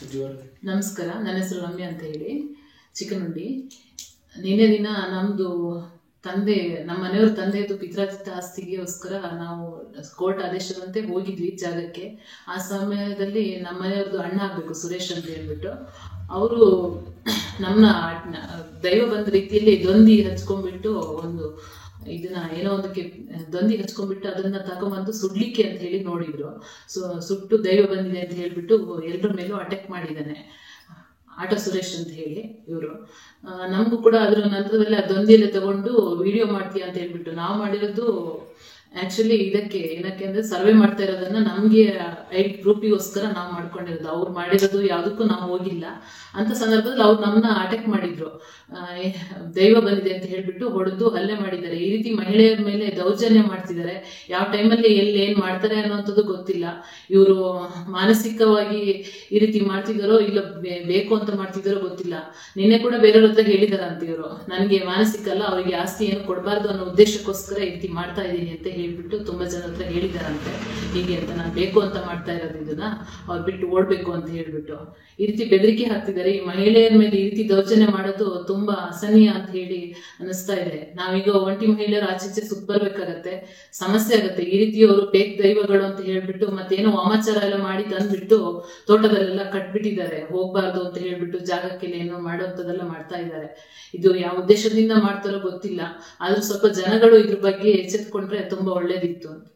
ನಮಸ್ಕಾರ, ನನ್ನ ಹೆಸರು ರಮ್ಯಾ ಅಂತ ಹೇಳಿ, ಚಿಕ್ಕನುಂಡಿ. ನಿನ್ನೆ ದಿನ ನಮ್ಮದು ನಮ್ಮ ಮನೆಯವ್ರ ತಂದೆಯದು ಪಿತ್ರಾರ್ಜಿತ ಆಸ್ತಿಗೋಸ್ಕರ ನಾವು ಕೋರ್ಟ್ ಆದೇಶದಂತೆ ಹೋಗಿದ್ವಿ ಜಾಗಕ್ಕೆ. ಆ ಸಮಯದಲ್ಲಿ ನಮ್ಮ ಮನೆಯವ್ರದ್ದು ಅಣ್ಣ ಆಗಬೇಕು ಸುರೇಶ್ ಅಂತ ಹೇಳ್ಬಿಟ್ಟು, ಅವರು ನಮ್ಮನ್ನ ದೈವ ಬಂದ ರೀತಿಯಲ್ಲಿ ದೊಂದಿ ಹಚ್ಕೊಂಡ್ಬಿಟ್ಟು ಇದನ್ನ ಏನೋ ಒಂದಕ್ಕೆ ದೊಂದಿ ಹಚ್ಕೊಂಡ್ಬಿಟ್ಟು ಅದನ್ನ ತಗೊಂಬಂದು ಸುಡ್ಲಿಕ್ಕೆ ಅಂತ ಹೇಳಿ ನೋಡಿದ್ರು. ಸುಟ್ಟು ದೈವ ಬಂದಿದೆ ಅಂತ ಹೇಳ್ಬಿಟ್ಟು ಎಲ್ಲರ ಮೇಲೂ ಅಟ್ಯಾಕ್ ಮಾಡಿದ್ದಾನೆ. ಆಟೋ ಸುರೇಶ್ ಅಂತ ಹೇಳಿ ಇವರು. ನಮಗೂ ಕೂಡ ಅದ್ರ ನಂತರದಲ್ಲಿ ಆ ದೊಂದಿಯಲ್ಲೇ ತಗೊಂಡು ವಿಡಿಯೋ ಮಾಡ್ತೀಯ ಅಂತ ಹೇಳ್ಬಿಟ್ಟು, ನಾವು ಮಾಡಿರೋದು ಆಕ್ಚುಲಿ ಏನಕ್ಕೆ ಅಂದ್ರೆ ಸರ್ವೆ ಮಾಡ್ತಾ ಇರೋದನ್ನ ನಮ್ಗೆ ಪ್ರೂಫಿಗೋಸ್ಕರ ನಾವು ಮಾಡ್ಕೊಂಡಿರೋದು. ಅವ್ರು ಮಾಡಿರೋದು ಯಾವುದಕ್ಕೂ ನಾವು ಹೋಗಿಲ್ಲ. ಅಂತ ಸಂದರ್ಭದಲ್ಲಿ ಅವ್ರು ನಮ್ಮನ್ನ ಅಟ್ಯಾಕ್ ಮಾಡಿದ್ರು. ದೈವ ಬಂದಿದೆ ಅಂತ ಹೇಳ್ಬಿಟ್ಟು ಹೊಡೆದು ಹಲ್ಲೆ ಮಾಡಿದ್ದಾರೆ. ಈ ರೀತಿ ಮಹಿಳೆಯರ ಮೇಲೆ ದೌರ್ಜನ್ಯ ಮಾಡ್ತಿದ್ದಾರೆ. ಯಾವ ಟೈಮಲ್ಲಿ ಎಲ್ಲಿ ಏನ್ ಮಾಡ್ತಾರೆ ಅನ್ನೋಂಥದ್ದು ಗೊತ್ತಿಲ್ಲ. ಇವರು ಮಾನಸಿಕವಾಗಿ ಈ ರೀತಿ ಮಾಡ್ತಿದ್ದಾರೋ ಇಲ್ಲ ಬೇಕು ಅಂತ ಮಾಡ್ತಿದ್ದಾರೋ ಗೊತ್ತಿಲ್ಲ. ನಿನ್ನೆ ಕೂಡ ಬೇರೆಯವ್ರ ಹತ್ರ ಹೇಳಿದಾರಂತ ಇವರು, ನನಗೆ ಮಾನಸಿಕ ಅಲ್ಲ, ಅವರಿಗೆ ಆಸ್ತಿ ಏನು ಕೊಡಬಾರ್ದು ಅನ್ನೋ ಉದ್ದೇಶಕ್ಕೋಸ್ಕರ ಈ ರೀತಿ ಮಾಡ್ತಾ ಇದ್ದೀನಿ ಅಂತ ಹೇಳ್ಬಿಟ್ಟು ತುಂಬಾ ಜನ ಹತ್ರ ಹೇಳಿದಾರಂತೆ. ಹೀಗೆ ಅಂತ, ನಾನು ಬೇಕು ಅಂತ ಮಾಡ್ತಾ ಇರೋದು ಇದನ್ನ, ಅವ್ರು ಬಿಟ್ಟು ಓಡ್ಬೇಕು ಅಂತ ಹೇಳ್ಬಿಟ್ಟು ಈ ರೀತಿ ಬೆದರಿಕೆ ಹಾಕ್ತಿದ್ದಾರೆ. ಈ ಮಹಿಳೆಯರ ಮೇಲೆ ಈ ರೀತಿ ದೌರ್ಜನ್ಯ ಮಾಡೋದು ತುಂಬಾ ಅಸಹನೀಯ ಅಂತ ಹೇಳಿ ಅನಿಸ್ತಾ ಇದೆ. ನಾವೀಗ ಒಂಟಿ ಮಹಿಳೆಯರು ಆಚೀಚೆ ಸುತ್ತ ಬರ್ಬೇಕಾಗತ್ತೆ, ಸಮಸ್ಯೆ ಆಗತ್ತೆ. ಈ ರೀತಿ ಅವರು ಫೇಕ್ ದೈವಗಳು ಅಂತ ಹೇಳ್ಬಿಟ್ಟು ಮತ್ತೇನೋ ವಾಮಾಚಾರ ಎಲ್ಲ ಮಾಡಿ ತಂದ್ಬಿಟ್ಟು ತೋಟದಲ್ಲೆಲ್ಲ ಕಟ್ಬಿಟ್ಟಿದ್ದಾರೆ. ಹೋಗ್ಬಾರ್ದು ಅಂತ ಹೇಳ್ಬಿಟ್ಟು ಜಾಗಕ್ಕೆ ಏನೋ ಮಾಡೋಂಥದ್ದೆಲ್ಲ ಮಾಡ್ತಾ ಇದ್ದಾರೆ. ಇದು ಯಾವ ಉದ್ದೇಶದಿಂದ ಮಾಡ್ತಾರೋ ಗೊತ್ತಿಲ್ಲ. ಆದ್ರೂ ಸ್ವಲ್ಪ ಜನಗಳು ಇದ್ರ ಬಗ್ಗೆ ಎಚ್ಚೆತ್ಕೊಂಡ್ರೆ ತುಂಬಾ ಒಳ್ಳೇದಿತ್ತು ಅಂತ.